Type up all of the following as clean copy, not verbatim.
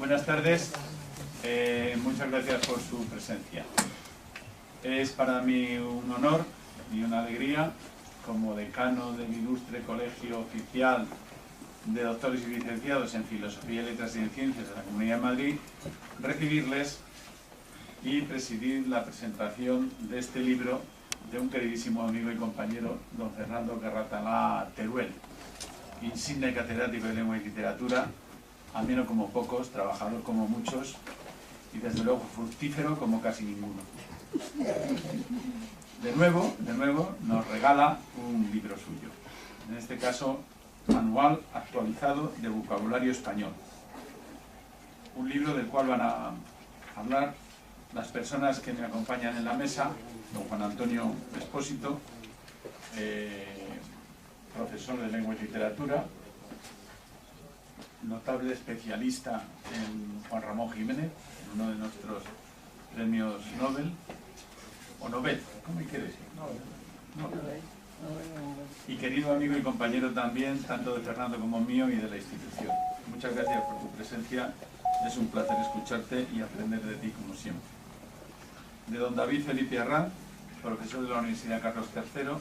Buenas tardes, muchas gracias por su presencia. Es para mí un honor y una alegría, como decano del ilustre Colegio Oficial de Doctores y Licenciados en Filosofía, Letras y en Ciencias de la Comunidad de Madrid, recibirles y presidir la presentación de este libro de un queridísimo amigo y compañero, don Fernando Carratalá Teruel, insigne catedrático de Lengua y Literatura, ameno como pocos, trabajador como muchos y desde luego fructífero como casi ninguno. De nuevo nos regala un libro suyo, en este caso Manual actualizado de vocabulario español, un libro del cual van a hablar las personas que me acompañan en la mesa: don Juan Antonio Espósito, profesor de Lengua y Literatura, notable especialista en Juan Ramón Jiménez, uno de nuestros premios Nobel, o Nobel, ¿cómo hay que decir? Nobel. Y querido amigo y compañero también, tanto de Fernando como mío y de la institución. Muchas gracias por tu presencia, es un placer escucharte y aprender de ti como siempre. De don David Felipe Arranz, profesor de la Universidad Carlos III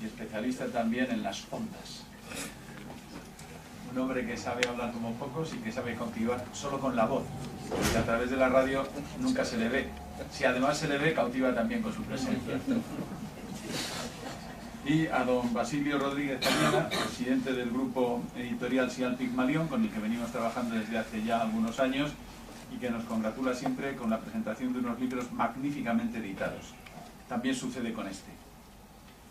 y especialista también en las ondas. Un hombre que sabe hablar como pocos y que sabe cautivar solo con la voz, porque a través de la radio nunca se le ve. Si además se le ve, cautiva también con su presencia. Y a don Basilio Rodríguez Cañada, presidente del grupo editorial Sial Pigmalión, con el que venimos trabajando desde hace ya algunos años y que nos congratula siempre con la presentación de unos libros magníficamente editados. También sucede con este.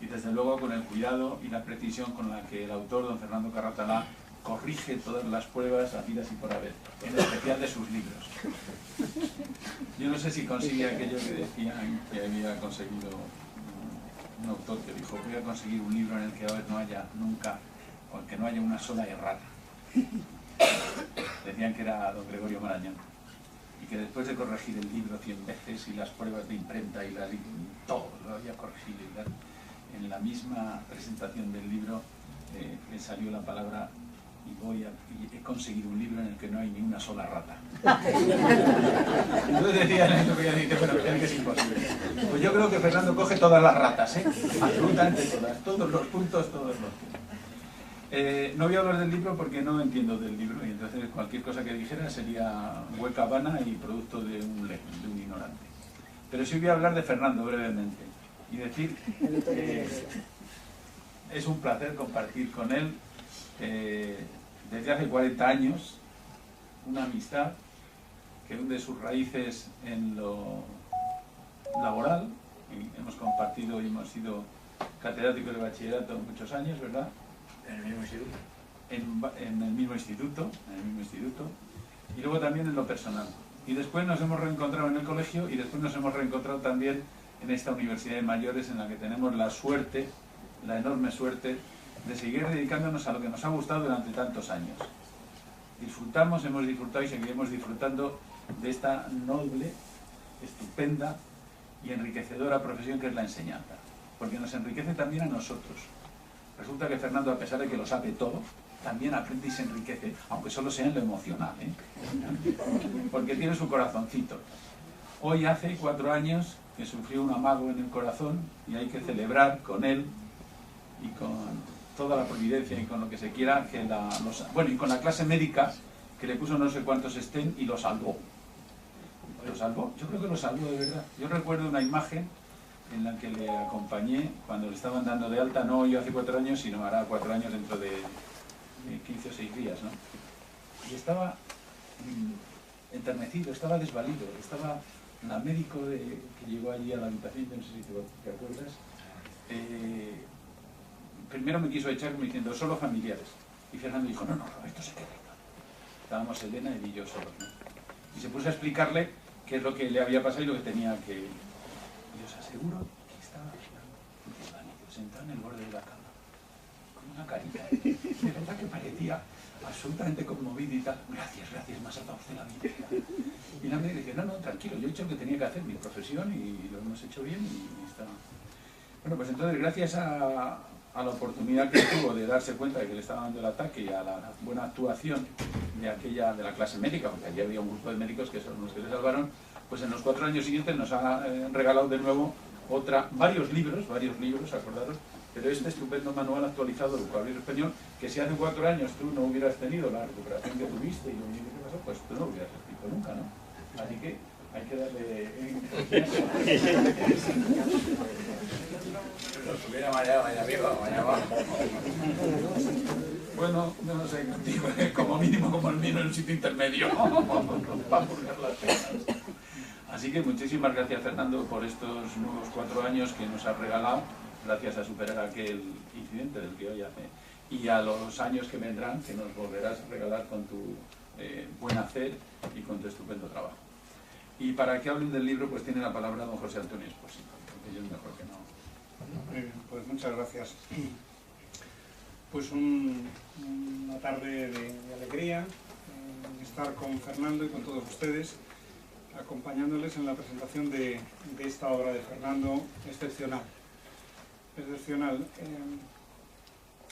Y desde luego con el cuidado y la precisión con la que el autor, don Fernando Carratalá, corrige todas las pruebas habidas y por haber, en especial de sus libros. Yo no sé si consigue aquello que decían que había conseguido un autor que dijo: voy a conseguir un libro en el que no haya nunca, o que no haya una sola errata. Decían que era don Gregorio Marañón, y que después de corregir el libro 100 veces y las pruebas de imprenta y todo lo había corregido, y en la misma presentación del libro le salió la palabra: y he conseguido un libro en el que no hay ni una sola rata. Entonces decían esto, que dice, bueno, que es imposible. Pues yo creo que Fernando coge todas las ratas, absolutamente todas, todos los puntos, todos los puntos. No voy a hablar del libro porque no entiendo del libro, y entonces cualquier cosa que dijera sería hueca, vana y producto de un ignorante. Pero sí voy a hablar de Fernando brevemente y decir que es un placer compartir con él desde hace 40 años una amistad que hunde sus raíces en lo laboral. Y hemos compartido y hemos sido catedráticos de bachillerato muchos años, ¿verdad? En el mismo instituto. En el mismo instituto, y luego también en lo personal. Y después nos hemos reencontrado en el colegio y después nos hemos reencontrado también en esta universidad de mayores, en la que tenemos la suerte, la enorme suerte, de seguir dedicándonos a lo que nos ha gustado durante tantos años. Disfrutamos, hemos disfrutado y seguiremos disfrutando de esta noble, estupenda y enriquecedora profesión que es la enseñanza, porque nos enriquece también a nosotros. Resulta que Fernando, a pesar de que lo sabe todo, también aprende y se enriquece, aunque solo sea en lo emocional, porque tiene su corazoncito. Hoy hace 4 años que sufrió un amago en el corazón y hay que celebrar con él y con toda la providencia y con lo que se quiera, que y con la clase médica que le puso no sé cuántos estén y lo salvó. ¿Lo salvó? Yo creo que lo salvó de verdad. Yo recuerdo una imagen en la que le acompañé cuando le estaban dando de alta, no yo hace 4 años, sino hará 4 años dentro de 15 o 6 días, ¿no? Y estaba enternecido, estaba desvalido, estaba la médico que llegó allí a la habitación, no sé si te acuerdas, primero me quiso echar diciendo solo familiares, y Fernando dijo no, Roberto se queda. Estábamos Elena y yo solos, ¿no? Y se puso a explicarle qué es lo que le había pasado y lo que tenía que... Y os aseguro que estaba desvalido, sentado en el borde de la cama, con una carita de verdad que parecía absolutamente conmovido y tal. Gracias, me ha salvado usted la vida. Y la médica dice, no, tranquilo, yo he hecho lo que tenía que hacer, mi profesión, y lo hemos hecho bien y está... Bueno, pues entonces gracias a la oportunidad que tuvo de darse cuenta de que le estaba dando el ataque y a la buena actuación de la clase médica, porque allí había un grupo de médicos que son los que se salvaron, pues en los 4 años siguientes nos ha regalado de nuevo varios libros, acordaros, pero este estupendo manual actualizado de vocabulario español, que si hace 4 años tú no hubieras tenido la recuperación que tuviste y lo mismo que pasó, pues tú no lo hubieras escrito nunca, ¿no? Así que hay que darle... Lo hubiera mañana, vaya arriba, vaya abajo. Bueno, no sé, digo, como mínimo como el mío en un sitio intermedio, para purgar las penas. Así que muchísimas gracias, Fernando, por estos nuevos 4 años que nos has regalado, gracias a superar aquel incidente del que hoy hace, y a los años que vendrán, que nos volverás a regalar con tu buen hacer y con tu estupendo trabajo. Y para que hablen del libro, pues tiene la palabra don José Antonio Espósito, porque yo es mejor que no. Pues muchas gracias. Pues una tarde de alegría, estar con Fernando y con todos ustedes, acompañándoles en la presentación de esta obra de Fernando excepcional.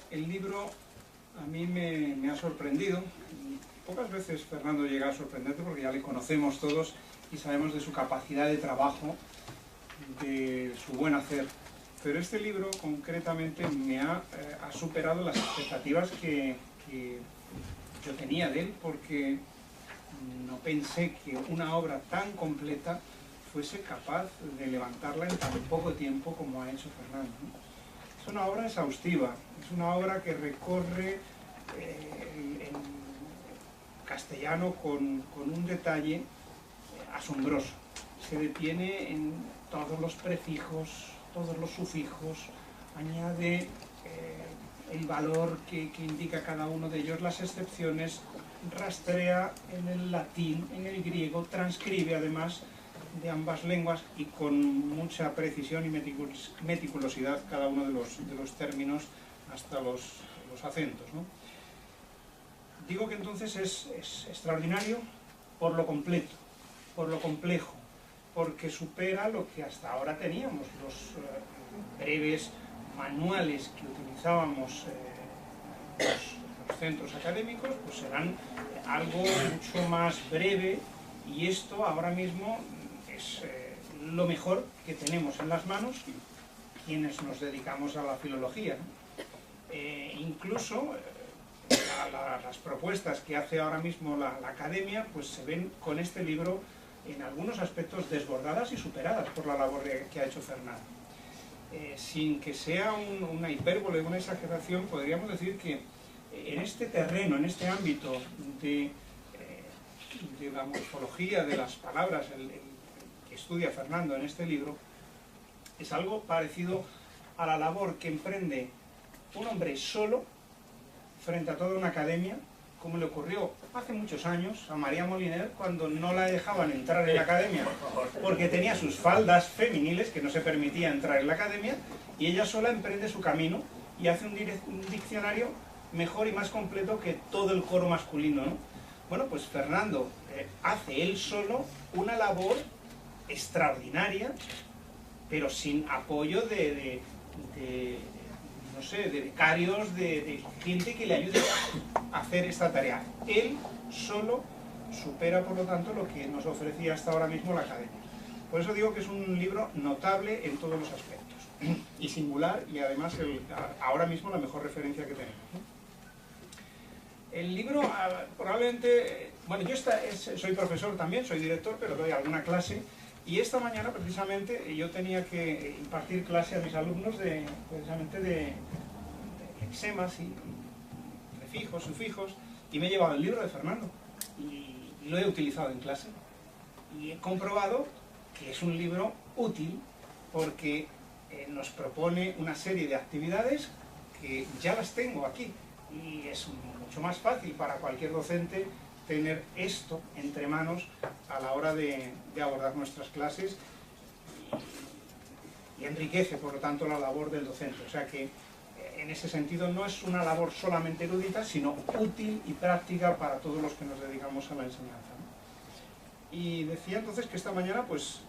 El libro a mí me ha sorprendido. Pocas veces Fernando llega a sorprenderte porque ya le conocemos todos y sabemos de su capacidad de trabajo, de su buen hacer. Pero este libro concretamente me ha superado las expectativas que yo tenía de él, porque no pensé que una obra tan completa fuese capaz de levantarla en tan poco tiempo como ha hecho Fernando. Es una obra exhaustiva, es una obra que recorre en castellano con un detalle asombroso. Se detiene en todos los prefijos, todos los sufijos, añade el valor que indica cada uno de ellos, las excepciones, rastrea en el latín, en el griego, transcribe además de ambas lenguas y con mucha precisión y meticulosidad cada uno de los términos hasta los acentos, ¿no? Digo que entonces es extraordinario por lo completo, por lo complejo, porque supera lo que hasta ahora teníamos, los breves manuales que utilizábamos los centros académicos, pues serán algo mucho más breve, y esto ahora mismo es lo mejor que tenemos en las manos quienes nos dedicamos a la filología, ¿no? Incluso las propuestas que hace ahora mismo la academia, pues se ven con este libro en algunos aspectos desbordadas y superadas por la labor que ha hecho Fernando. Sin que sea una hipérbole, una exageración, podríamos decir que en este terreno, en este ámbito de la morfología de las palabras, el que estudia Fernando en este libro, es algo parecido a la labor que emprende un hombre solo frente a toda una academia, como le ocurrió hace muchos años a María Moliner cuando no la dejaban entrar en la academia porque tenía sus faldas femeniles que no se permitía entrar en la academia, y ella sola emprende su camino y hace un diccionario mejor y más completo que todo el coro masculino, ¿no? Bueno, pues Fernando hace él solo una labor extraordinaria, pero sin apoyo de no sé, de becarios, de gente que le ayude a hacer esta tarea. Él solo supera, por lo tanto, lo que nos ofrecía hasta ahora mismo la academia. Por eso digo que es un libro notable en todos los aspectos, y singular, y además ahora mismo la mejor referencia que tenemos, ¿no? El libro probablemente... Bueno, yo soy profesor también, soy director, pero doy alguna clase, y esta mañana precisamente yo tenía que impartir clase a mis alumnos precisamente de lexemas y prefijos, sufijos, y me he llevado el libro de Fernando y lo he utilizado en clase, y he comprobado que es un libro útil porque nos propone una serie de actividades que ya las tengo aquí, y es mucho más fácil para cualquier docente tener esto entre manos a la hora de abordar nuestras clases, y enriquece por lo tanto la labor del docente. O sea que en ese sentido no es una labor solamente erudita, sino útil y práctica para todos los que nos dedicamos a la enseñanza, ¿no? Y decía entonces que esta mañana pues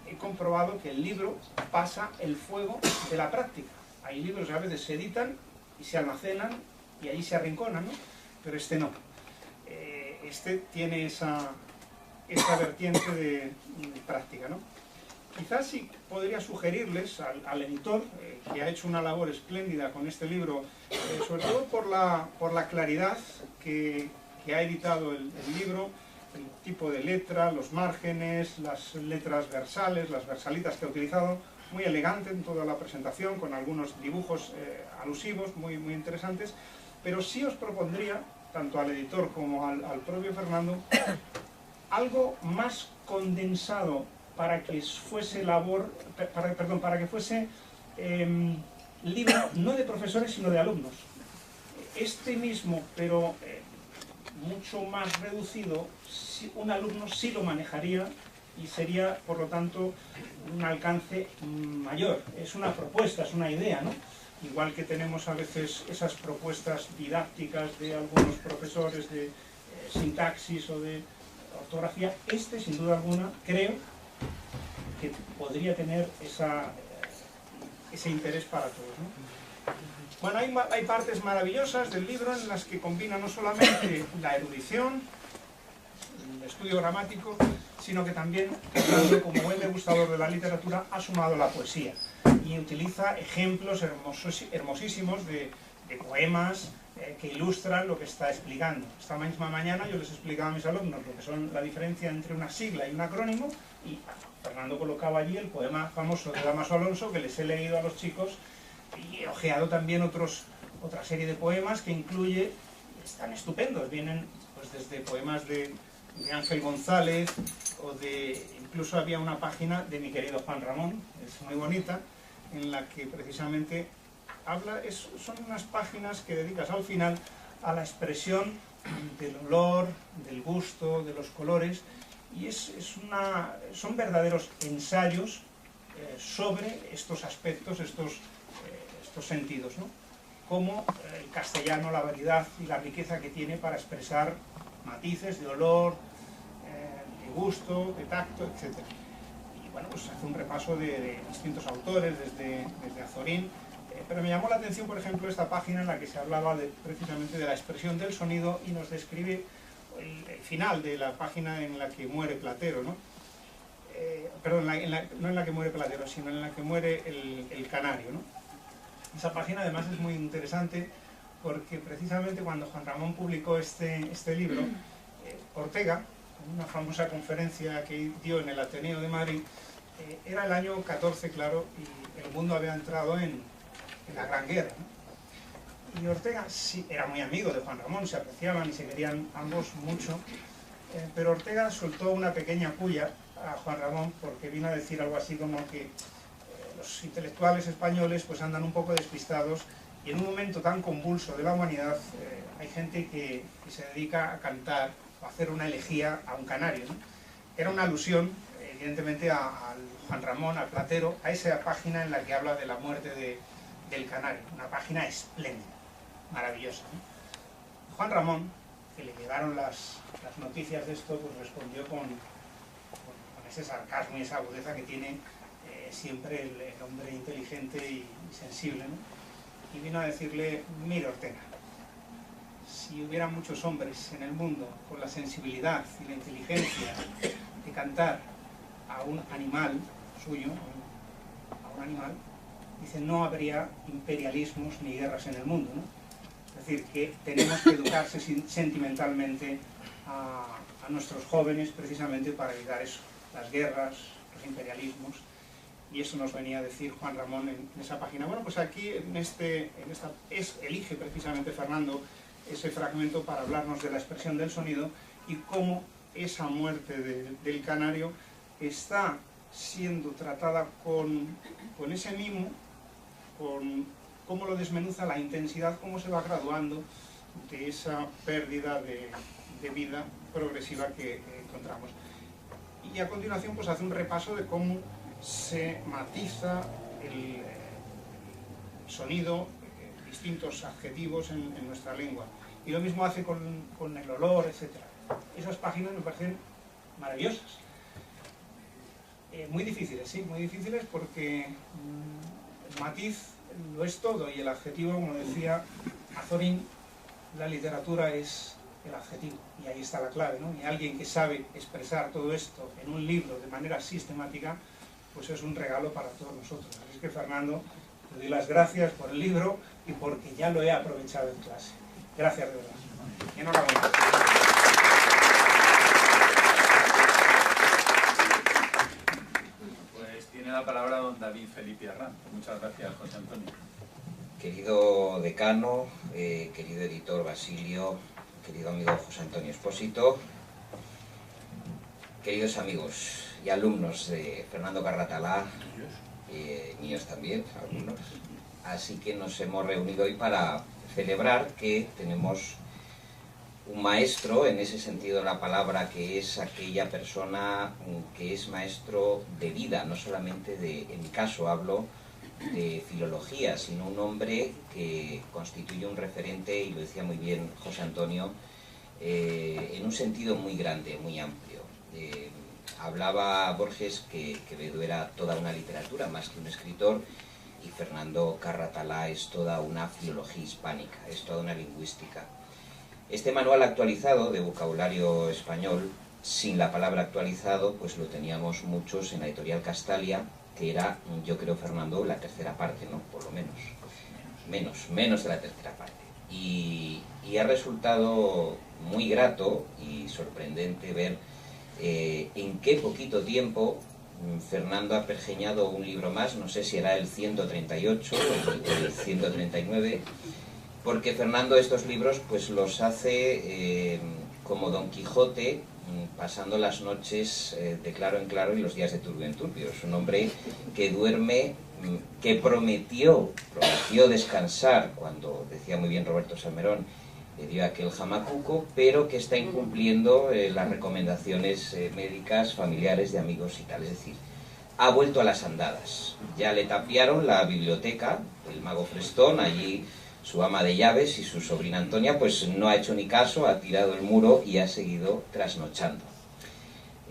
he comprobado que el libro pasa el fuego de la práctica. Hay libros que a veces se editan y se almacenan y allí se arrinconan, ¿no? Pero este no. este tiene esa vertiente de práctica, ¿no? Quizás sí podría sugerirles al editor, que ha hecho una labor espléndida con este libro, sobre todo por la claridad que ha editado el libro, el tipo de letra, los márgenes, las letras versales, las versalitas que ha utilizado, muy elegante en toda la presentación, con algunos dibujos alusivos muy, muy interesantes, pero sí os propondría, tanto al editor como al propio Fernando, algo más condensado para que fuese para que fuese libro no de profesores sino de alumnos. Este mismo, pero mucho más reducido, un alumno sí lo manejaría y sería, por lo tanto, un alcance mayor. Es una propuesta, es una idea, ¿no? Igual que tenemos a veces esas propuestas didácticas de algunos profesores de sintaxis o de ortografía, este, sin duda alguna, creo que podría tener ese interés para todos, ¿no? Bueno, hay partes maravillosas del libro en las que combina no solamente la erudición, el estudio gramático, sino que también, como buen degustador de la literatura, ha sumado la poesía y utiliza ejemplos hermosísimos de poemas que ilustran lo que está explicando. Esta misma mañana yo les explicaba a mis alumnos lo que son la diferencia entre una sigla y un acrónimo, y Fernando colocaba allí el poema famoso de Dámaso Alonso, que les he leído a los chicos, y he ojeado también otra serie de poemas que incluye, están estupendos, vienen pues desde poemas de Ángel González, incluso había una página de mi querido Juan Ramón, es muy bonita, en la que precisamente son unas páginas que dedicas al final a la expresión del olor, del gusto, de los colores, y son verdaderos ensayos sobre estos aspectos, estos sentidos, ¿no? Como el castellano, la variedad y la riqueza que tiene para expresar matices de olor, de gusto, de tacto, etc. Y bueno, pues hace un repaso de distintos autores, desde Azorín, pero me llamó la atención, por ejemplo, esta página en la que se hablaba precisamente de la expresión del sonido, y nos describe el final de la página en la que muere Platero, ¿no? Perdón, no en la que muere Platero, sino en la que muere el canario, ¿no? Esa página además es muy interesante porque precisamente cuando Juan Ramón publicó este libro, Ortega, en una famosa conferencia que dio en el Ateneo de Madrid, era el año 14, claro, y el mundo había entrado en la Gran Guerra, ¿no? Y Ortega sí era muy amigo de Juan Ramón, se apreciaban y se querían ambos mucho, pero Ortega soltó una pequeña puya a Juan Ramón porque vino a decir algo así como que los intelectuales españoles pues andan un poco despistados, y en un momento tan convulso de la humanidad hay gente que se dedica a cantar o a hacer una elegía a un canario, ¿no? Era una alusión evidentemente a Juan Ramón, a Platero, a esa página en la que habla de la muerte del canario, una página espléndida, maravillosa, ¿no? Juan Ramón, que le llegaron las noticias de esto, pues respondió con ese sarcasmo y esa agudeza que tiene siempre el hombre inteligente y sensible, ¿no? Y vino a decirle: mira, Ortega, si hubiera muchos hombres en el mundo con la sensibilidad y la inteligencia de cantar a un animal suyo, a un animal, dice, no habría imperialismos ni guerras en el mundo, ¿no? Es decir, que tenemos que educarse sentimentalmente a nuestros jóvenes precisamente para evitar eso, las guerras, los imperialismos. Y eso nos venía a decir Juan Ramón en esa página. Bueno, pues aquí elige precisamente Fernando ese fragmento para hablarnos de la expresión del sonido y cómo esa muerte del canario está siendo tratada con ese mimo, con cómo lo desmenuza la intensidad, cómo se va graduando de esa pérdida de vida progresiva que encontramos. Y a continuación pues hace un repaso de cómo se matiza el sonido, distintos adjetivos en nuestra lengua. Y lo mismo hace con el olor, etc. Esas páginas me parecen maravillosas. Muy difíciles, sí, muy difíciles porque el matiz lo es todo y el adjetivo, como decía Azorín, la literatura es el adjetivo. Y ahí está la clave, ¿no? Y alguien que sabe expresar todo esto en un libro de manera sistemática, pues es un regalo para todos nosotros. Así que, Fernando, te doy las gracias por el libro y porque ya lo he aprovechado en clase. Gracias de verdad. Enhorabuena. Pues tiene la palabra don David Felipe Arran. Muchas gracias, José Antonio. Querido decano, querido editor Basilio, querido amigo José Antonio Espósito, queridos amigos y alumnos de Fernando Carratalá, niños también, algunos. Así que nos hemos reunido hoy para celebrar que tenemos un maestro, en ese sentido de la palabra, que es aquella persona que es maestro de vida, no solamente en mi caso hablo de filología, sino un hombre que constituye un referente, y lo decía muy bien José Antonio, en un sentido muy grande, muy amplio. Hablaba Borges que Quevedo era toda una literatura, más que un escritor, y Fernando Carratalá es toda una filología hispánica, es toda una lingüística. Este manual actualizado de vocabulario español, sin la palabra actualizado, pues lo teníamos muchos en la editorial Castalia, que era, yo creo, Fernando, la tercera parte, ¿no? Por lo menos. Menos de la tercera parte. Y ha resultado muy grato y sorprendente ver en qué poquito tiempo Fernando ha pergeñado un libro más, no sé si era el 138 o el 139, porque Fernando estos libros pues los hace como Don Quijote, pasando las noches de claro en claro y los días de turbio en turbio. Es un hombre que duerme, que prometió descansar, cuando decía muy bien Roberto Salmerón, le dio aquel jamacuco, pero que está incumpliendo las recomendaciones médicas, familiares, de amigos y tal. Es decir, ha vuelto a las andadas. Ya le tapiaron la biblioteca, el mago Frestón, allí su ama de llaves y su sobrina Antonia, pues no ha hecho ni caso, ha tirado el muro y ha seguido trasnochando.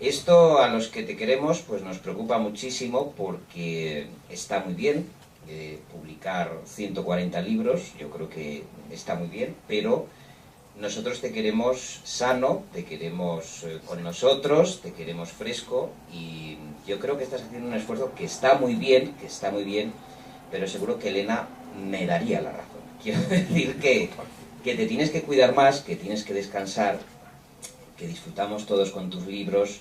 Esto, a los que te queremos, pues nos preocupa muchísimo, porque está muy bien publicar 140 libros, yo creo que está muy bien, pero nosotros te queremos sano, te queremos con nosotros, te queremos fresco, y yo creo que estás haciendo un esfuerzo que está muy bien, pero seguro que Elena me daría la razón. Quiero decir que te tienes que cuidar más, que tienes que descansar, que disfrutamos todos con tus libros,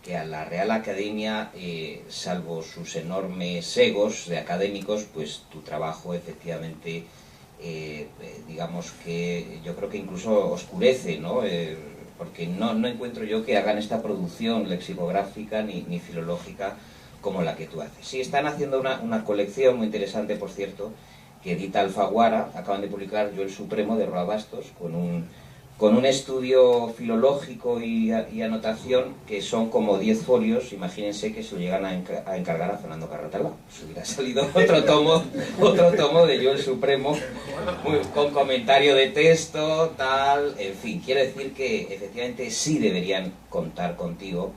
que a la Real Academia, salvo sus enormes egos de académicos, pues tu trabajo efectivamente, digamos que yo creo que incluso oscurece, ¿no? Porque no encuentro yo que hagan esta producción lexicográfica ni filológica como la que tú haces. Sí, están haciendo una colección muy interesante, por cierto, que edita Alfaguara. Acaban de publicar Yo el Supremo, de Roa Bastos, con un estudio filológico y anotación que son como 10 folios. Imagínense que se lo llegan a encargar a Fernando Carratalá. Pues hubiera salido otro tomo de Yo el Supremo, con comentario de texto, tal, en fin. Quiero decir que efectivamente sí deberían contar contigo,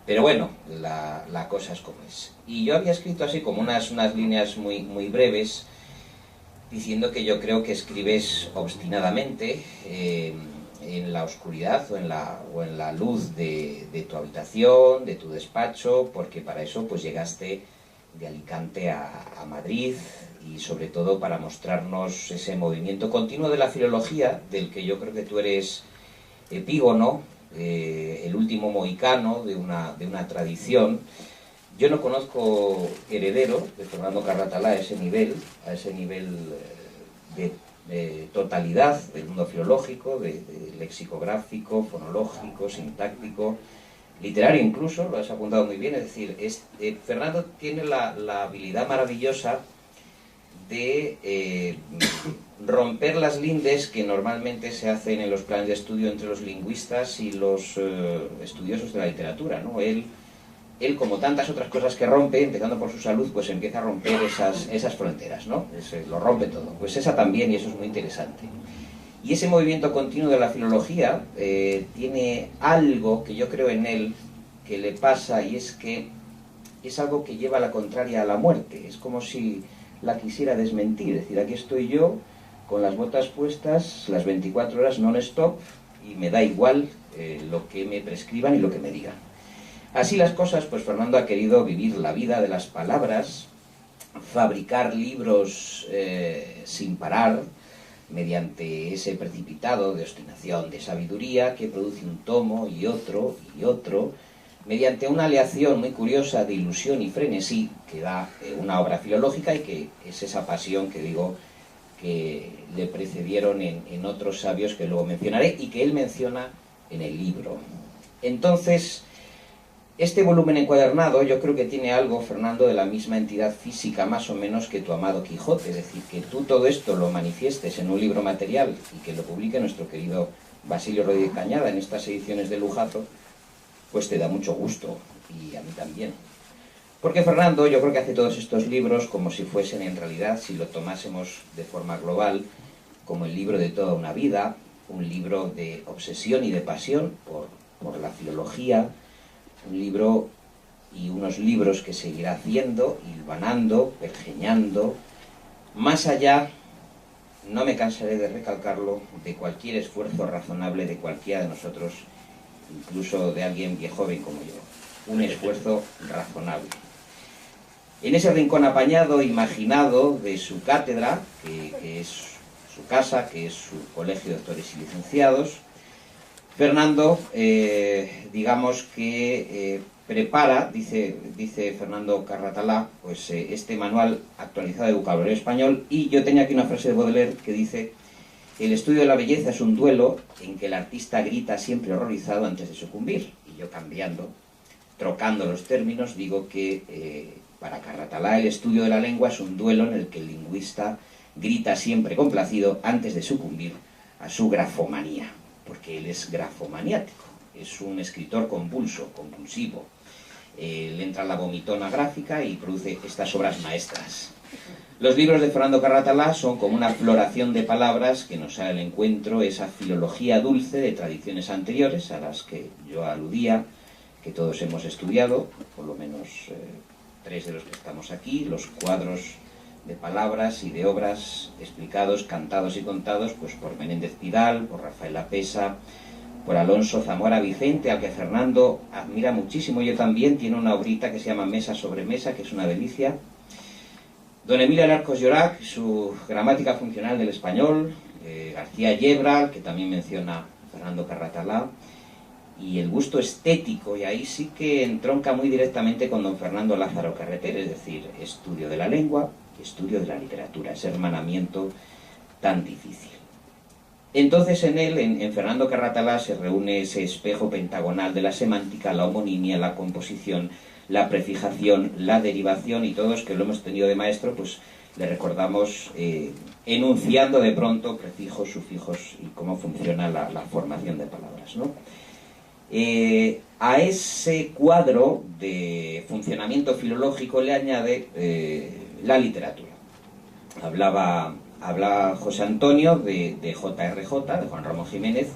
pero bueno, la cosa es como es. Y yo había escrito así como unas líneas muy breves, diciendo que yo creo que escribes obstinadamente en la oscuridad o en la luz de tu habitación, de tu despacho, porque para eso pues llegaste de Alicante a Madrid, y sobre todo para mostrarnos ese movimiento continuo de la filología, del que yo creo que tú eres epígono, el último mohicano de una tradición. Yo no conozco heredero de Fernando Carratalá a ese nivel de totalidad del mundo filológico, de lexicográfico, fonológico, sintáctico, literario incluso, lo has apuntado muy bien. Es decir, Fernando tiene la habilidad maravillosa de romper las lindes que normalmente se hacen en los planes de estudio entre los lingüistas y los estudiosos de la literatura, ¿no? Él, como tantas otras cosas que rompe, empezando por su salud, pues empieza a romper esas fronteras, ¿no? Lo rompe todo. Pues esa también, y eso es muy interesante. Y ese movimiento continuo de la filología tiene algo que yo creo en él, que le pasa, y es que es algo que lleva a la contraria a la muerte. Es como si la quisiera desmentir. Es decir, aquí estoy yo, con las botas puestas, las 24 horas non-stop, y me da igual lo que me prescriban y lo que me digan. Así las cosas, pues Fernando ha querido vivir la vida de las palabras, fabricar libros sin parar, mediante ese precipitado de obstinación, de sabiduría que produce un tomo y otro, mediante una aleación muy curiosa de ilusión y frenesí que da una obra filológica y que es esa pasión que digo que le precedieron en otros sabios que luego mencionaré y que él menciona en el libro. Entonces, este volumen encuadernado yo creo que tiene algo, Fernando, de la misma entidad física más o menos que tu amado Quijote, es decir, que tú todo esto lo manifiestes en un libro material y que lo publique nuestro querido Basilio Rodríguez Cañada en estas ediciones de lujazo, pues te da mucho gusto, y a mí también. Porque Fernando yo creo que hace todos estos libros como si fuesen en realidad, si lo tomásemos de forma global, como el libro de toda una vida, un libro de obsesión y de pasión por la filología, un libro y unos libros que seguirá haciendo, hilvanando, pergeñando, más allá, no me cansaré de recalcarlo, de cualquier esfuerzo razonable de cualquiera de nosotros, incluso de alguien viejo joven como yo. Un esfuerzo razonable. En ese rincón apañado, imaginado de su cátedra, que es su casa, que es su colegio de doctores y licenciados, Fernando, digamos que prepara, dice Fernando Carratalá, pues este manual actualizado de vocabulario español, y yo tenía aquí una frase de Baudelaire que dice: el estudio de la belleza es un duelo en que el artista grita siempre horrorizado antes de sucumbir. Y yo cambiando, trocando los términos, digo que para Carratalá el estudio de la lengua es un duelo en el que el lingüista grita siempre complacido antes de sucumbir a su grafomanía, porque él es grafomaniático, es un escritor convulso, compulsivo. Le entra la vomitona gráfica y produce estas obras maestras. Los libros de Fernando Carratalá son como una floración de palabras que nos sale al encuentro esa filología dulce de tradiciones anteriores a las que yo aludía, que todos hemos estudiado, por lo menos 3 de los que estamos aquí, los cuadros de palabras y de obras explicados, cantados y contados pues por Menéndez Pidal, por Rafael Lapesa, por Alonso Zamora Vicente, al que Fernando admira muchísimo, yo también. Tiene una obrita que se llama Mesa sobre Mesa, que es una delicia. Don Emilio Alarcos Llorac, su gramática funcional del español, García Yebra, que también menciona Fernando Carratalá, y el gusto estético, y ahí sí que entronca muy directamente con don Fernando Lázaro Carreter, es decir, estudio de la lengua, estudio de la literatura, ese hermanamiento tan difícil. Entonces en él, en Fernando Carratalá, se reúne ese espejo pentagonal de la semántica, la homonimia, la composición, la prefijación, la derivación, y todos que lo hemos tenido de maestro, pues le recordamos enunciando de pronto prefijos, sufijos y cómo funciona la formación de palabras, ¿no? A ese cuadro de funcionamiento filológico le añade la literatura. Hablaba José Antonio de JRJ, de Juan Ramón Jiménez,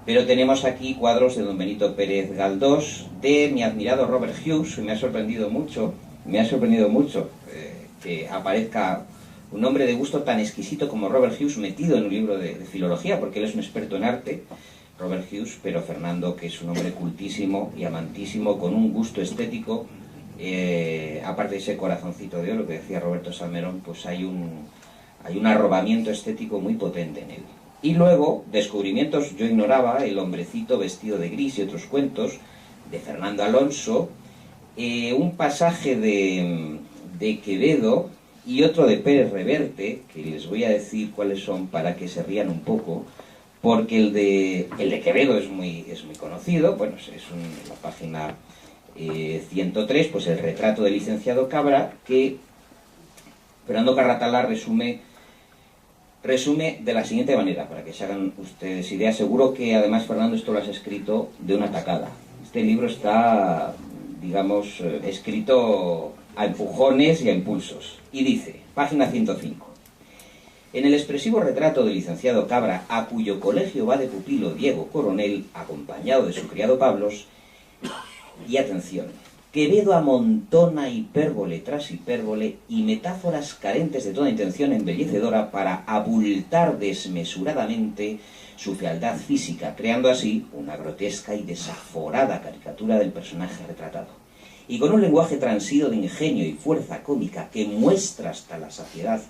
pero tenemos aquí cuadros de don Benito Pérez Galdós, de mi admirado Robert Hughes, que me ha sorprendido mucho que aparezca un hombre de gusto tan exquisito como Robert Hughes metido en un libro de filología, porque él es un experto en arte, Robert Hughes, pero Fernando, que es un hombre cultísimo y amantísimo, con un gusto estético, aparte de ese corazoncito de oro que decía Roberto Salmerón, pues hay un arrobamiento estético muy potente en él. Y luego, descubrimientos, yo ignoraba, El hombrecito vestido de gris y otros cuentos, de Fernando Alonso, un pasaje de Quevedo y otro de Pérez Reverte, que les voy a decir cuáles son para que se rían un poco, porque el de Quevedo es muy conocido. Bueno, es la página 103, pues el retrato del licenciado Cabra, que Fernando Carratalá resume de la siguiente manera, para que se hagan ustedes idea. Seguro que además, Fernando, esto lo has escrito de una tacada. Este libro está, digamos, escrito a empujones y a impulsos. Y dice, página 105. En el expresivo retrato del licenciado Cabra, a cuyo colegio va de pupilo Diego Coronel, acompañado de su criado Pablos, y atención, Quevedo amontona hipérbole tras hipérbole y metáforas carentes de toda intención embellecedora para abultar desmesuradamente su fealdad física, creando así una grotesca y desaforada caricatura del personaje retratado. Y con un lenguaje transido de ingenio y fuerza cómica que muestra hasta la saciedad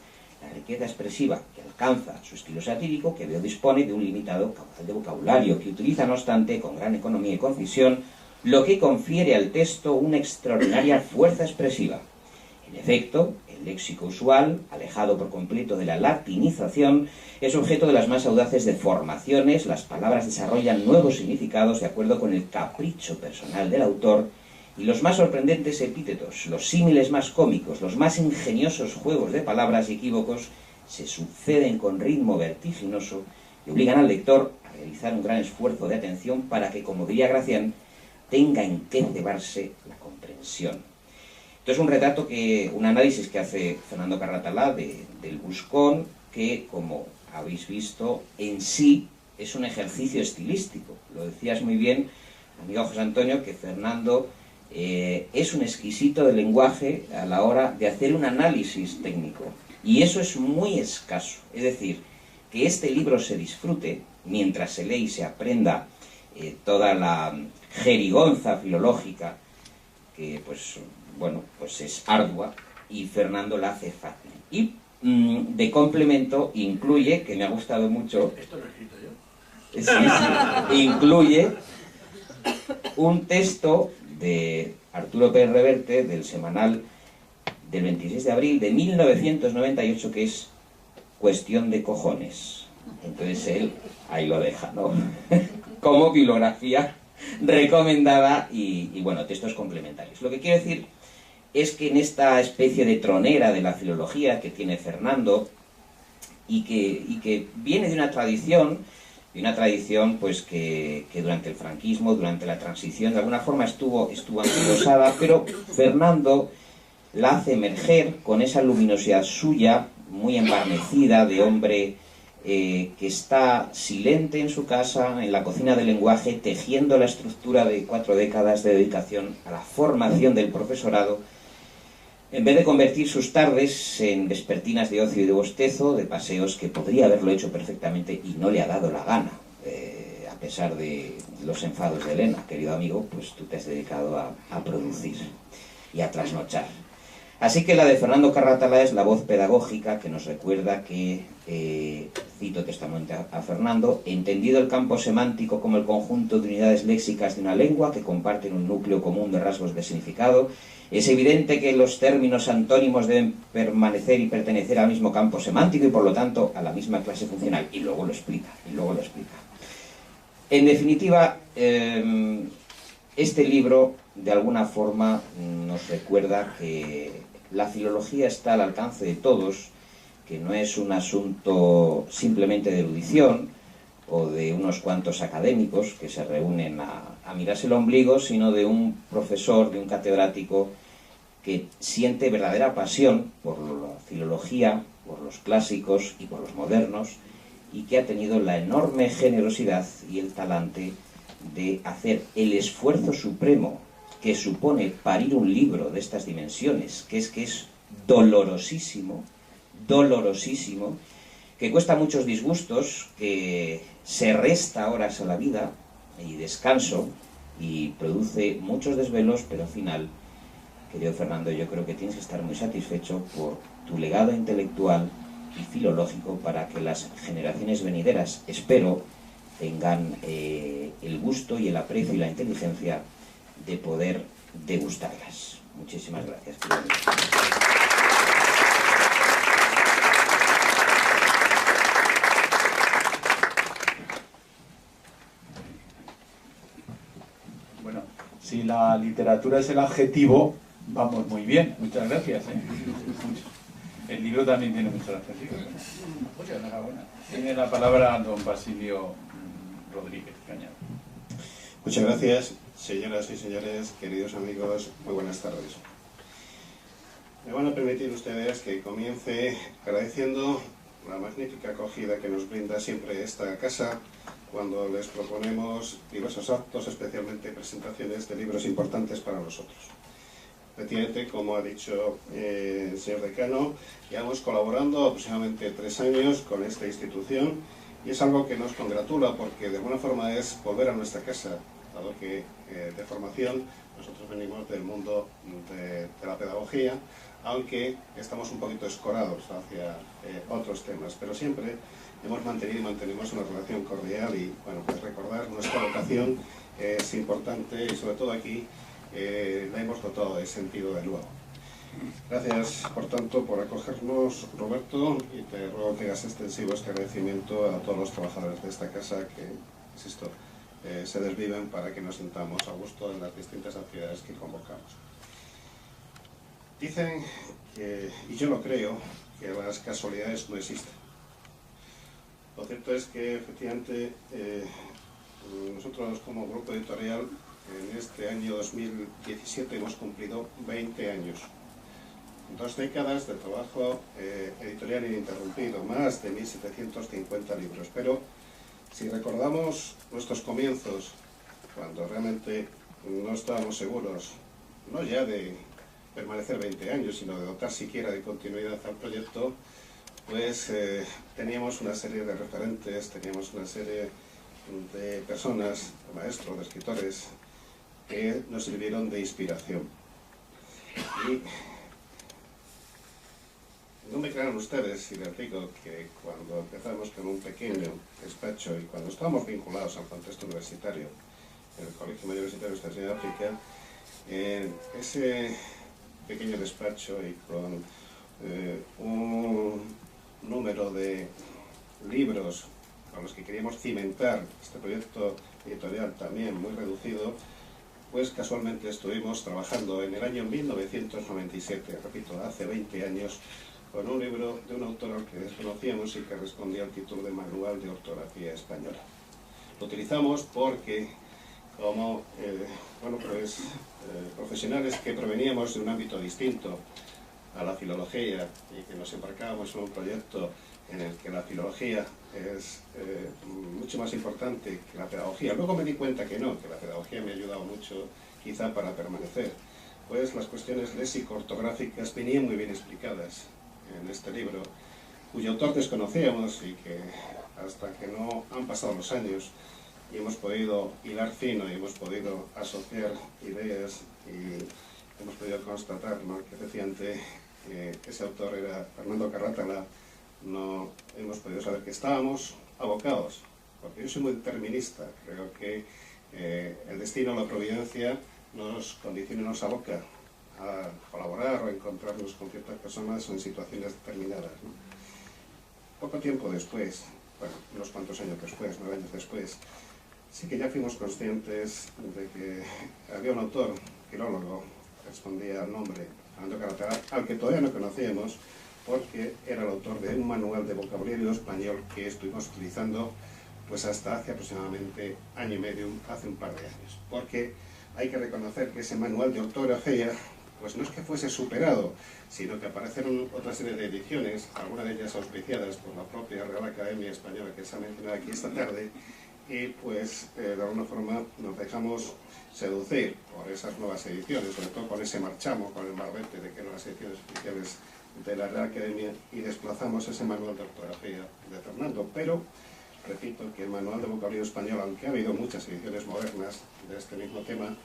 la riqueza expresiva que alcanza su estilo satírico, Quevedo dispone de un limitado caudal de vocabulario que utiliza, no obstante, con gran economía y concisión, lo que confiere al texto una extraordinaria fuerza expresiva. En efecto, el léxico usual, alejado por completo de la latinización, es objeto de las más audaces deformaciones. Las palabras desarrollan nuevos significados de acuerdo con el capricho personal del autor, y los más sorprendentes epítetos, los símiles más cómicos, los más ingeniosos juegos de palabras y equívocos se suceden con ritmo vertiginoso y obligan al lector a realizar un gran esfuerzo de atención para que, como diría Gracián, tenga en qué cebarse la comprensión. Esto es un retrato un análisis que hace Fernando Carratalá del Buscón, que, como habéis visto, en sí es un ejercicio estilístico. Lo decías muy bien, amigo José Antonio, que Fernando es un exquisito de lenguaje a la hora de hacer un análisis técnico. Y eso es muy escaso. Es decir, que este libro se disfrute mientras se lee y se aprenda toda la jerigonza filológica, que pues es ardua, y Fernando la hace fácil. Y de complemento incluye, que me ha gustado mucho, ¿Esto lo he escrito yo? sí, incluye un texto de Arturo Pérez Reverte, del semanal del 26 de abril de 1998, que es Cuestión de cojones. Entonces él ahí lo deja, ¿no? Como bibliografía recomendada y bueno, textos complementarios. Lo que quiero decir es que en esta especie de tronera de la filología que tiene Fernando y que viene de una tradición pues que durante el franquismo, durante la transición, de alguna forma estuvo anquilosada, pero Fernando la hace emerger con esa luminosidad suya, muy embarnecida, de hombre que está silente en su casa, en la cocina del lenguaje, tejiendo la estructura de 4 décadas de dedicación a la formación del profesorado, en vez de convertir sus tardes en vespertinas de ocio y de bostezo, de paseos que podría haberlo hecho perfectamente y no le ha dado la gana. A pesar de los enfados de Elena, querido amigo, pues tú te has dedicado a producir y a trasnochar. Así que la de Fernando Carratalá es la voz pedagógica que nos recuerda que, cito textualmente a Fernando, entendido el campo semántico como el conjunto de unidades léxicas de una lengua que comparten un núcleo común de rasgos de significado, es evidente que los términos antónimos deben permanecer y pertenecer al mismo campo semántico y por lo tanto a la misma clase funcional. Y luego lo explica, En definitiva, este libro de alguna forma nos recuerda que la filología está al alcance de todos, que no es un asunto simplemente de erudición o de unos cuantos académicos que se reúnen a mirarse el ombligo, sino de un profesor, de un catedrático que siente verdadera pasión por la filología, por los clásicos y por los modernos, y que ha tenido la enorme generosidad y el talante de hacer el esfuerzo supremo que supone parir un libro de estas dimensiones, que es dolorosísimo, que cuesta muchos disgustos, que se resta horas a la vida y descanso y produce muchos desvelos, pero al final, querido Fernando, yo creo que tienes que estar muy satisfecho por tu legado intelectual y filológico para que las generaciones venideras, espero, tengan el gusto y el aprecio y la inteligencia de poder degustarlas. Muchísimas gracias. Bueno, si la literatura es el adjetivo, vamos muy bien. Muchas gracias. El libro también tiene muchos adjetivos. Muchas enhorabuena. Tiene la palabra don Basilio Rodríguez Cañado. Muchas gracias, señoras y señores, queridos amigos, muy buenas tardes. Me van a permitir ustedes que comience agradeciendo la magnífica acogida que nos brinda siempre esta casa cuando les proponemos diversos actos, especialmente presentaciones de libros importantes para nosotros. Efectivamente, como ha dicho el señor decano, llevamos colaborando aproximadamente 3 años con esta institución y es algo que nos congratula porque de alguna forma es volver a nuestra casa, dado que de formación nosotros venimos del mundo de la pedagogía, aunque estamos un poquito escorados hacia otros temas, pero siempre hemos mantenido y mantenemos una relación cordial y bueno, pues recordar nuestra vocación es importante y sobre todo aquí la hemos dotado de sentido de luego. Gracias, por tanto, por acogernos, Roberto, y te ruego que hagas extensivo este agradecimiento a todos los trabajadores de esta casa que, insisto, se desviven para que nos sintamos a gusto en las distintas actividades que convocamos. Dicen que, y yo lo creo, que las casualidades no existen. Lo cierto es que, efectivamente, nosotros como grupo editorial en este año 2017 hemos cumplido 20 años. 2 décadas de trabajo editorial ininterrumpido, más de 1750 libros. Pero si recordamos nuestros comienzos, cuando realmente no estábamos seguros, no ya de permanecer 20 años, sino de dotar siquiera de continuidad al proyecto, pues teníamos una serie de referentes, teníamos una serie de personas, de maestros, de escritores, que nos sirvieron de inspiración. Y no me crean ustedes si les digo que cuando empezamos con un pequeño despacho y cuando estábamos vinculados al contexto universitario, en el Colegio Mayor Universitario de Estados Unidos de África, ese pequeño despacho y con un número de libros con los que queríamos cimentar este proyecto editorial también muy reducido, pues casualmente estuvimos trabajando en el año 1997, repito, hace 20 años, con un libro de un autor al que desconocíamos y que respondía al título de Manual de Ortografía Española. Lo utilizamos porque, como profesionales que proveníamos de un ámbito distinto a la filología y que nos embarcábamos en un proyecto en el que la filología es mucho más importante que la pedagogía. Luego me di cuenta que no, que la pedagogía me ha ayudado mucho quizá para permanecer, pues las cuestiones léxico-ortográficas venían muy bien explicadas en este libro, cuyo autor desconocíamos y que hasta que no han pasado los años y hemos podido hilar fino y hemos podido asociar ideas y hemos podido constatar, ¿no?, que efectivamente ese autor era Fernando Carratala, no hemos podido saber que estábamos abocados, porque yo soy muy determinista, creo que el destino, la providencia nos condiciona y nos aboca a colaborar o a encontrarnos con ciertas personas en situaciones determinadas, ¿no? Poco tiempo después, bueno, unos cuantos años después, 9 años después, sí que ya fuimos conscientes de que había un autor, filólogo, que respondía al nombre Fernando Carratala, al que todavía no conocíamos, porque era el autor de un manual de vocabulario español que estuvimos utilizando pues hasta hace aproximadamente año y medio, hace un par de años. Porque hay que reconocer que ese manual de ortografía pues no es que fuese superado, sino que aparecieron otra serie de ediciones, algunas de ellas auspiciadas por la propia Real Academia Española que se ha mencionado aquí esta tarde, y pues de alguna forma nos dejamos seducir por esas nuevas ediciones, sobre todo con ese marchamo, con el barbete de que eran las ediciones oficiales de la Real Academia, y desplazamos ese manual de ortografía de Fernando. Pero repito que el manual de vocabulario español, aunque ha habido muchas ediciones modernas de este mismo tema,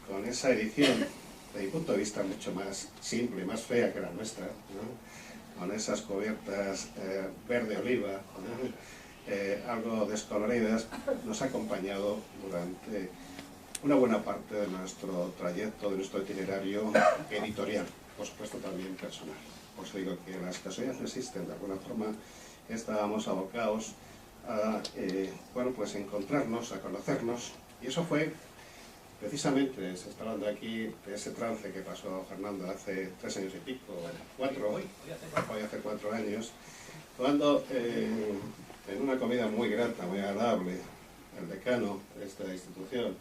con esa edición, desde mi punto de vista, mucho más simple, más fea que la nuestra, ¿no?, con esas cubiertas verde oliva, ¿no?, algo descoloridas, nos ha acompañado durante una buena parte de nuestro trayecto, de nuestro itinerario editorial, por supuesto también personal. Por eso digo que las casualidades no existen. De alguna forma estábamos abocados a pues encontrarnos, a conocernos, y eso fue precisamente, se está hablando aquí de ese trance que pasó Fernando hace 3 años y pico, 4, hoy hace 4 años, cuando en una comida muy grata, muy agradable, el decano de esta institución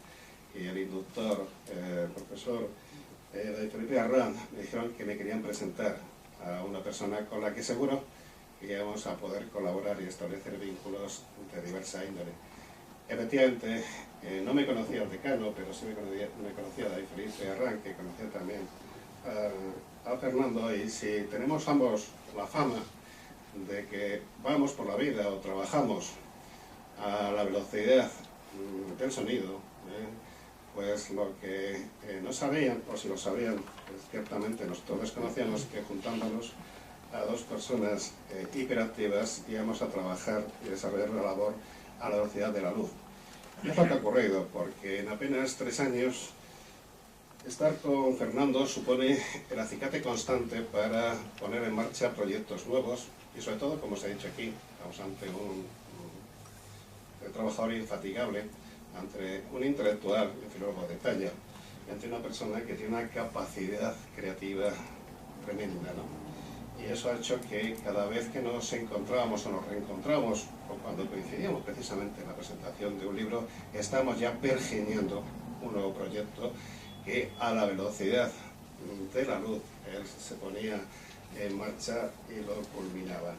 y el inductor, profesor Felipe Arran, me dijeron que me querían presentar a una persona con la que seguro y vamos a poder colaborar y establecer vínculos de diversa índole. Efectivamente, no me conocía el decano, pero sí me conocía a David Felipe Arran, que conocía también a Fernando, y si tenemos ambos la fama de que vamos por la vida o trabajamos a la velocidad del sonido, pues lo que no sabían, o si lo sabían, pues ciertamente nosotros desconocíamos que juntándonos a dos personas hiperactivas íbamos a trabajar y desarrollar una labor a la velocidad de la luz. Y es lo que ha ocurrido, porque en apenas 3 años estar con Fernando supone el acicate constante para poner en marcha proyectos nuevos y sobre todo, como se ha dicho aquí, estamos ante un trabajador infatigable, ante un intelectual, un filólogo de talla, y ante una persona que tiene una capacidad creativa tremenda, ¿no? Y eso ha hecho que cada vez que nos encontrábamos o nos reencontramos, o cuando coincidíamos precisamente en la presentación de un libro, estamos ya pergeñando un nuevo proyecto que a la velocidad de la luz él se ponía en marcha y lo culminaba.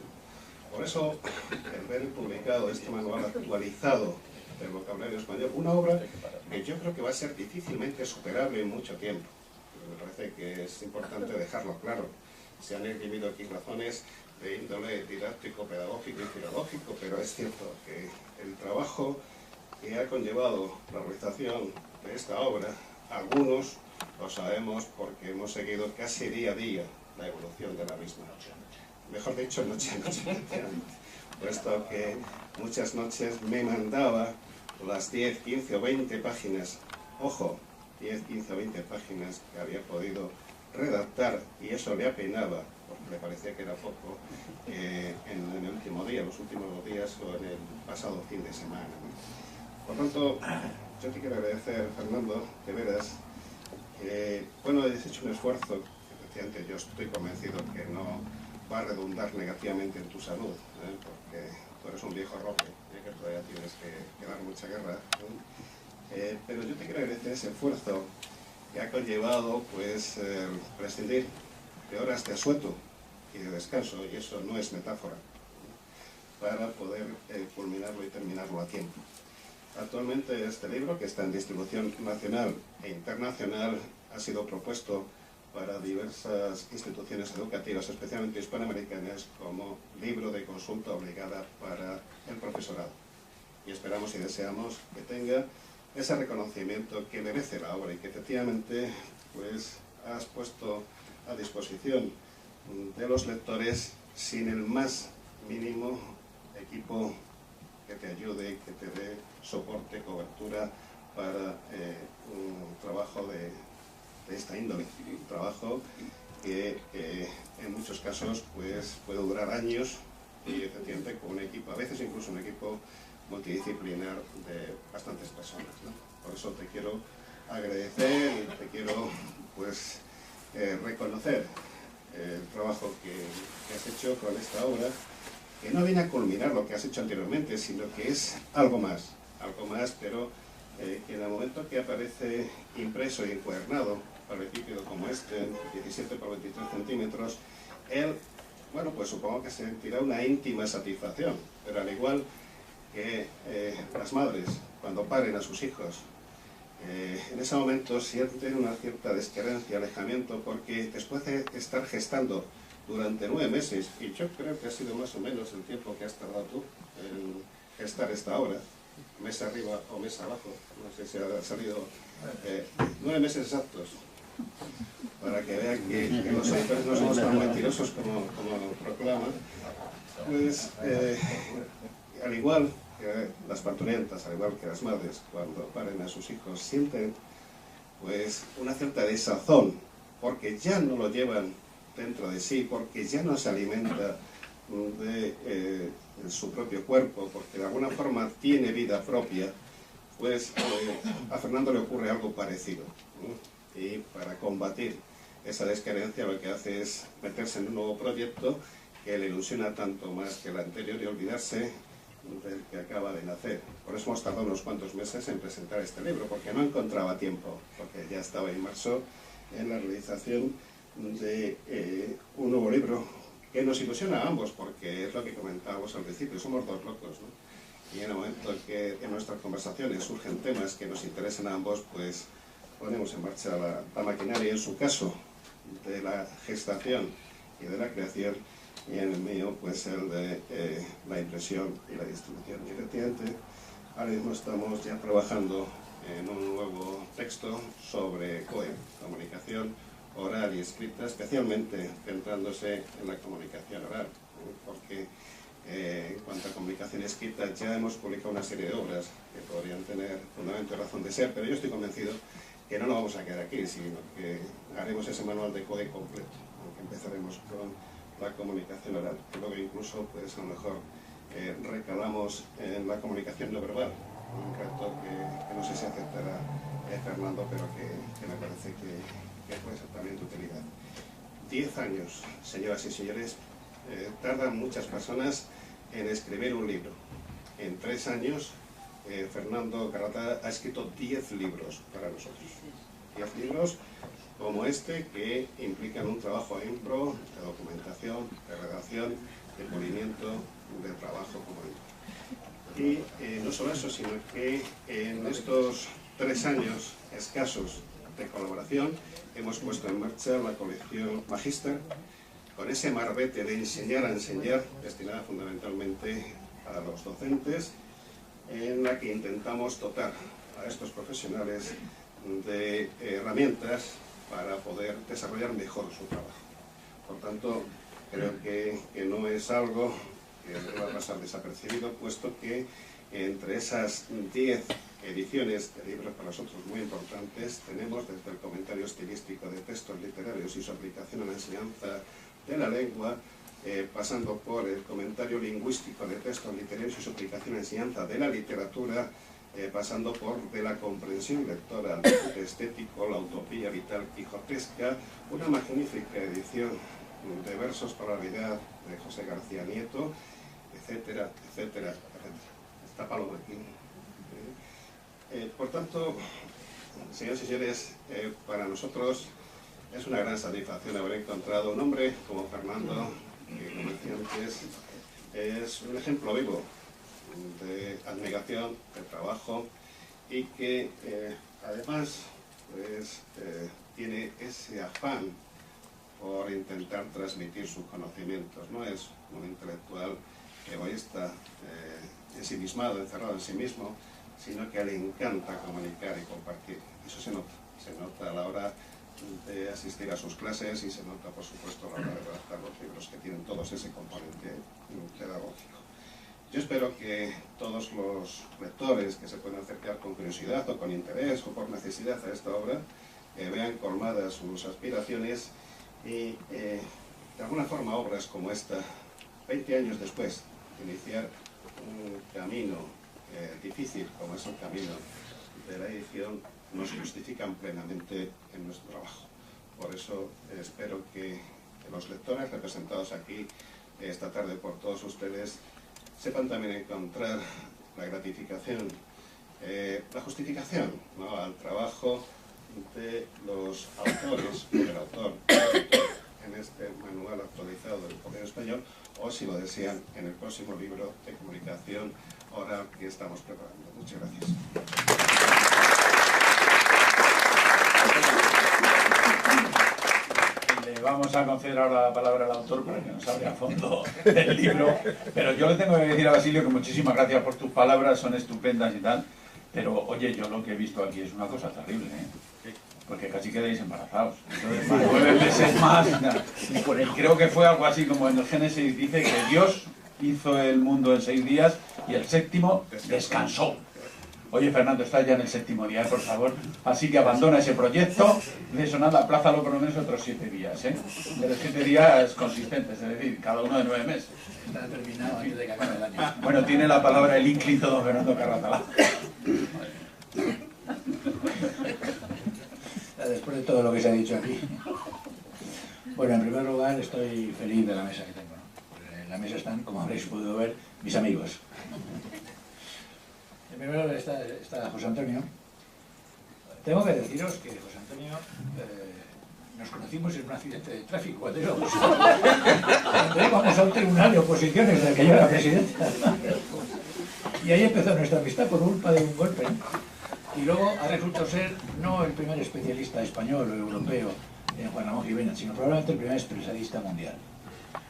Por eso, el ver publicado este manual actualizado del vocabulario español, una obra que yo creo que va a ser difícilmente superable en mucho tiempo. Me parece que es importante dejarlo claro. Se han esgrimido aquí razones de índole didáctico, pedagógico y filológico, pero es cierto que el trabajo que ha conllevado la realización de esta obra, algunos lo sabemos porque hemos seguido casi día a día la evolución de la misma. Mejor dicho, noche a noche, puesto que muchas noches me mandaba las 10, 15 o 20 páginas, ojo, 10, 15 o 20 páginas que había podido redactar, y eso le apenaba, porque le parecía que era poco, en el último día, los últimos 2 días o en el pasado fin de semana, ¿no? Por tanto, yo te quiero agradecer, Fernando, de veras, bueno, has hecho un esfuerzo, efectivamente yo estoy convencido que no va a redundar negativamente en tu salud, porque tú eres un viejo roque, que todavía tienes que dar mucha guerra, ¿no? Pero yo te quiero agradecer ese esfuerzo que ha conllevado pues prescindir de horas de asueto y de descanso, y eso no es metáfora, para poder culminarlo y terminarlo a tiempo. Actualmente este libro, que está en distribución nacional e internacional, ha sido propuesto para diversas instituciones educativas, especialmente hispanoamericanas, como libro de consulta obligada para el profesorado. Y esperamos y deseamos que tenga ese reconocimiento que merece la obra y que efectivamente pues, has puesto a disposición de los lectores sin el más mínimo equipo que te ayude, que te dé soporte, cobertura para un trabajo de esta índole, un trabajo que en muchos casos pues, puede durar años y efectivamente con un equipo, a veces incluso un equipo multidisciplinar de bastantes personas, ¿no? Por eso te quiero agradecer y te quiero pues reconocer el trabajo que has hecho con esta obra, que no viene a culminar lo que has hecho anteriormente, sino que es algo más, pero que en el momento que aparece impreso y encuadernado para el líquido como este, 17 por 23 centímetros, él, bueno, pues supongo que sentirá una íntima satisfacción, pero al igual que las madres, cuando paren a sus hijos, en ese momento sienten una cierta desquerencia, alejamiento, porque después de estar gestando durante 9 meses, y yo creo que ha sido más o menos el tiempo que has tardado tú en gestar esta obra, mes arriba o mes abajo, no sé si ha salido 9 meses exactos, para que vean que los autores no somos tan mentirosos como proclaman, pues al igual que las parturientas, al igual que las madres, cuando paren a sus hijos, sienten pues una cierta desazón, porque ya no lo llevan dentro de sí, porque ya no se alimenta de su propio cuerpo, porque de alguna forma tiene vida propia, pues a Fernando le ocurre algo parecido, ¿no? Y para combatir esa desquerencia lo que hace es meterse en un nuevo proyecto que le ilusiona tanto más que el anterior y olvidarse del que acaba de nacer. Por eso hemos tardado unos cuantos meses en presentar este libro, porque no encontraba tiempo, porque ya estaba inmerso en la realización de un nuevo libro que nos ilusiona a ambos, porque es lo que comentábamos al principio, somos dos locos, ¿no? Y en el momento que en nuestras conversaciones surgen temas que nos interesan a ambos, pues ponemos en marcha la maquinaria, en su caso, de la gestación y de la creación, y en el mío, pues el de la impresión y la distribución. Y efectivamente, ahora mismo estamos ya trabajando en un nuevo texto sobre COE, comunicación oral y escrita, especialmente centrándose en la comunicación oral, porque en cuanto a comunicación escrita ya hemos publicado una serie de obras que podrían tener fundamento y razón de ser, pero yo estoy convencido que no nos vamos a quedar aquí, sino que haremos ese manual de COE completo, aunque empezaremos con la comunicación oral, y luego incluso pues a lo mejor recalamos en la comunicación no verbal, un reto que no sé si aceptará Fernando, pero que me parece que puede ser también de utilidad. 10 años, señoras y señores, tardan muchas personas en escribir un libro. En 3 años, Fernando Carratalá ha escrito 10 libros para nosotros. 10 libros como este que implican un trabajo en pro, de documentación, de redacción, de pulimiento, de trabajo como el. Y no solo eso, sino que en estos 3 años escasos de colaboración hemos puesto en marcha la colección Magister, con ese marbete de enseñar a enseñar, destinada fundamentalmente a los docentes, en la que intentamos dotar a estos profesionales de herramientas para poder desarrollar mejor su trabajo. Por tanto, creo que no es algo que va a pasar desapercibido, puesto que entre esas 10 ediciones de libros para nosotros muy importantes tenemos desde el comentario estilístico de textos literarios y su aplicación a la enseñanza de la lengua, pasando por el comentario lingüístico de textos literarios y su aplicación a la enseñanza de la literatura, pasando por de la comprensión lectora al disfrute estético, la utopía vital quijotesca, una magnífica edición de versos para la Navidad de José García Nieto, etcétera, etcétera, etcétera. Está Paloma aquí. Por tanto, señores y señores, para nosotros es una gran satisfacción haber encontrado un hombre como Fernando, que como decía antes, es un ejemplo vivo de abnegación, de trabajo, y que además pues, tiene ese afán por intentar transmitir sus conocimientos. No es un intelectual egoísta, ensimismado, encerrado en sí mismo, sino que le encanta comunicar y compartir. Eso se nota a la hora de asistir a sus clases y se nota, por supuesto, a la hora de redactar los libros, que tienen todos ese componente pedagógico. Yo espero que todos los lectores que se puedan acercar con curiosidad o con interés o por necesidad a esta obra vean colmadas sus aspiraciones y, de alguna forma, obras como esta, 20 años después de iniciar un camino difícil como es el camino de la edición, nos justifican plenamente en nuestro trabajo. Por eso espero que los lectores representados aquí esta tarde por todos ustedes sepan también encontrar la gratificación, la justificación, ¿no?, al trabajo de los autores, del autor en este manual actualizado del Poder Español, o si lo desean, en el próximo libro de comunicación oral que estamos preparando. Muchas gracias. Le vamos a conceder ahora la palabra al autor para que nos hable a fondo del libro, pero yo le tengo que decir a Basilio que muchísimas gracias por tus palabras, son estupendas y tal, pero oye, yo lo que he visto aquí es una cosa terrible, porque casi quedáis embarazados. Entonces, 9 meses más, y creo que fue algo así como en el Génesis dice que Dios hizo el mundo en 6 días y el 7º descansó. Oye, Fernando, estás ya en el 7º día, por favor, así que abandona ese proyecto, de eso nada, aplázalo por lo menos otros 7 días, pero 7 días consistentes, es decir, cada uno de 9 meses. Está terminado antes de que acabe el año. Bueno, tiene la palabra el ínclito don Fernando Carratalá. Después de todo lo que se ha dicho aquí. Bueno, en primer lugar estoy feliz de la mesa que tengo, ¿no? En la mesa están, como habréis podido ver, mis amigos. En primer lugar está José Antonio. Tengo que deciros que José Antonio nos conocimos en un accidente de tráfico cuando íbamos a un tribunal de oposiciones del que yo era presidente. Y ahí empezó nuestra amistad por culpa de un golpe, ¿no? Y luego ha resultado ser no el primer especialista español o europeo en Juan Ramón Jiménez, sino probablemente el primer especialista mundial.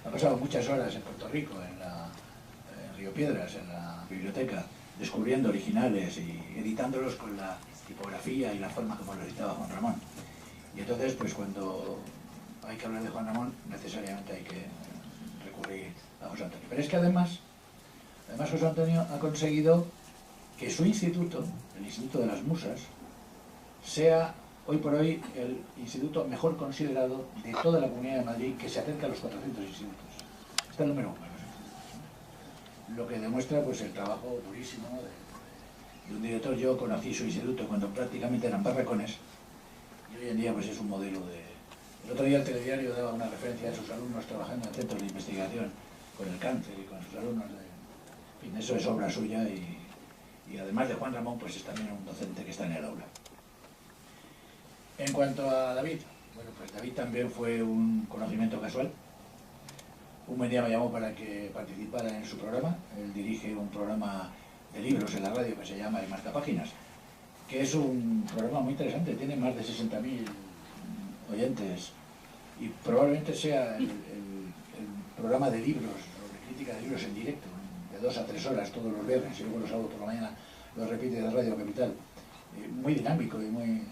Ha pasado muchas horas en Puerto Rico, en Río Piedras, en la biblioteca, descubriendo originales y editándolos con la tipografía y la forma como lo editaba Juan Ramón. Y entonces, pues cuando hay que hablar de Juan Ramón, necesariamente hay que recurrir a José Antonio. Pero es que además José Antonio ha conseguido que su instituto, el Instituto de las Musas, sea hoy por hoy el instituto mejor considerado de toda la Comunidad de Madrid, que se acerca a los 400 institutos. Está el número 1 de los institutos. Lo que demuestra pues el trabajo durísimo de un director. Yo conocí su instituto cuando prácticamente eran barracones, y hoy en día pues es un modelo de... El otro día el telediario daba una referencia a sus alumnos trabajando en centros de investigación con el cáncer y con sus alumnos de... En fin, eso es obra suya y además de Juan Ramón pues es también un docente que está en el aula. En cuanto a David, bueno, pues David también fue un conocimiento casual. Un buen día me llamó para que participara en su programa. Él dirige un programa de libros en la radio que se llama El Marcapáginas, que es un programa muy interesante, tiene más de 60.000 oyentes y probablemente sea el programa de libros, o de crítica de libros en directo, de 2 a 3 horas todos los viernes y luego los sábados por la mañana lo repite de Radio Capital. Muy dinámico y muy...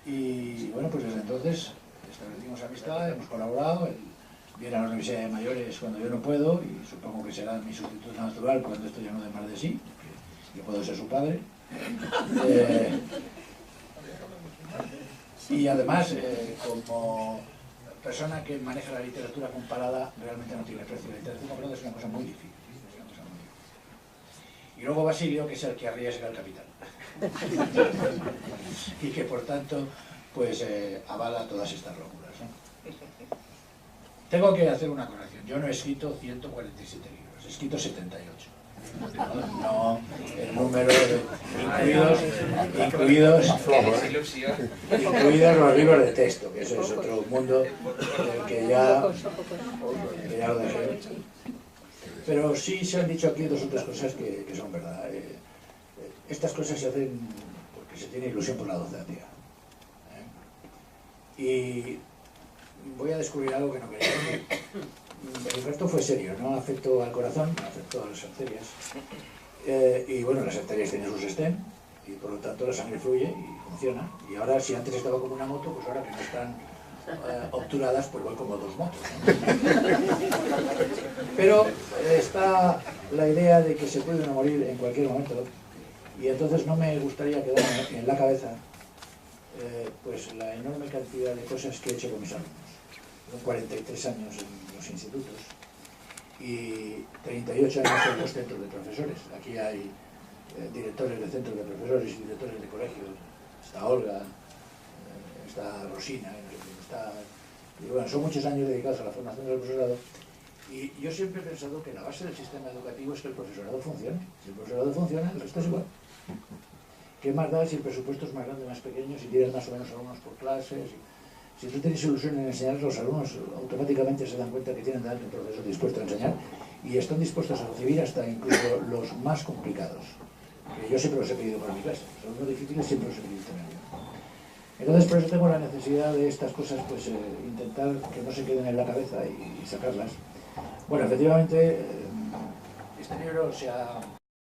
Y bueno, pues desde entonces establecimos amistad, hemos colaborado. Él viene a la Universidad de Mayores cuando yo no puedo y supongo que será mi sustituto natural cuando esto ya no dé más de sí, yo puedo ser su padre. Y además, como persona que maneja la literatura comparada, realmente no tiene precio. La literatura comparada es una cosa muy difícil. Y luego Basilio, que es el que arriesga el capital. Y que por tanto pues avala todas estas locuras, ¿no? Tengo que hacer una corrección. Yo no he escrito 147 libros, he escrito 78. No el número de incluidos los libros de texto, que eso es otro mundo que ya lo dejé. Pero sí se han dicho aquí 2 o 3 cosas que son verdad. Estas cosas se hacen porque se tiene ilusión por la docencia. Y voy a descubrir algo que no quería. El efecto fue serio, no afectó al corazón, afectó a las arterias. Y bueno, las arterias tienen sus stem y por lo tanto la sangre fluye y funciona. Y ahora, si antes estaba como una moto, pues ahora que no están obturadas, pues voy como 2 motos, ¿no? Pero está la idea de que se puede uno morir en cualquier momento. Y entonces no me gustaría quedarme en la cabeza pues la enorme cantidad de cosas que he hecho con mis alumnos. Son 43 años en los institutos y 38 años en los centros de profesores. Aquí hay directores de centros de profesores y directores de colegios. Está Olga, está Rosina, y bueno, son muchos años dedicados a la formación del profesorado. Y yo siempre he pensado que la base del sistema educativo es que el profesorado funcione. Si el profesorado funciona, el resto es igual. ¿Qué más da si el presupuesto es más grande o más pequeño, si tienes más o menos alumnos por clases? Si tú tienes ilusión en enseñar, los alumnos automáticamente se dan cuenta que tienen delante un profesor dispuesto a enseñar y están dispuestos a recibir hasta incluso los más complicados. Que yo siempre los he pedido para mi clase. Los alumnos difíciles siempre los he pedido también. Entonces, por eso tengo la necesidad de estas cosas, pues intentar que no se queden en la cabeza y sacarlas. Bueno, efectivamente, este libro se ha